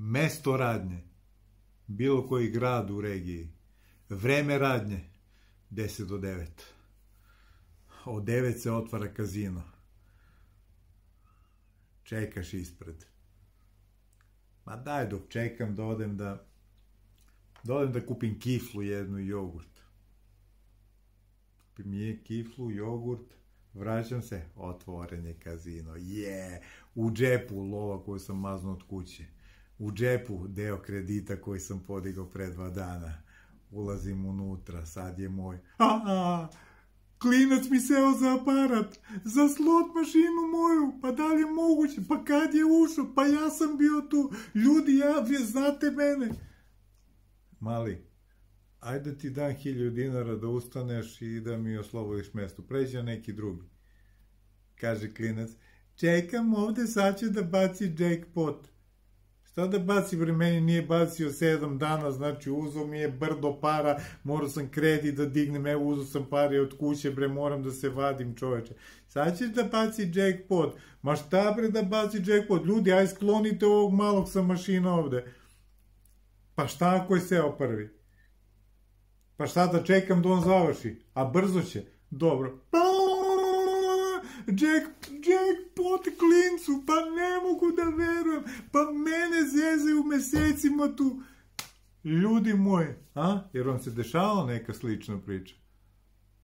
Mesto radnje, bilo koji grad u regiji. Vreme radnje, 10 do 9. Od 9 se otvara kazino. Čekaš ispred. Ma daj, dok čekam da odem da kupim kiflu jednu i jogurt. Kupim kiflu, jogurt, vraćam se, otvoren je kazino. U džepu lova koju sam maznuo od kuće. U džepu deo kredita koji sam podigao pre 2 dana. Ulazim unutra, sad je moj. Klinac mi seo za aparat, za slot mašinu moju, pa da li je moguće, pa kad je ušao, pa ja sam bio tu, ljudi, vi znate mene. Mali, ajde ti dam 1000 dinara da ustaneš i da mi oslobodiš mesto, pređi na neki drugi. Kaže klinac, čekam ovde, sad će da baci jackpot. Šta da baci, bre, meni nije bacio 7 dana, znači uzao mi je brdo para, morao sam kredit da dignem, evo uzao sam pare od kuće, bre, moram da se vadim, čoveče. Sad ćeš da baci jackpot, ma šta, bre, da baci jackpot, ljudi, aj sklonite ovog malog sa mašina ovde. Pa šta ako je seo prvi? Pa šta da čekam da on završi, a brzo će, dobro. Jackpot klincu, pa ne mogu da verujem, pa mene zezaju mesecima tu. Ljudi moji, jer vam se dešava neka slična priča?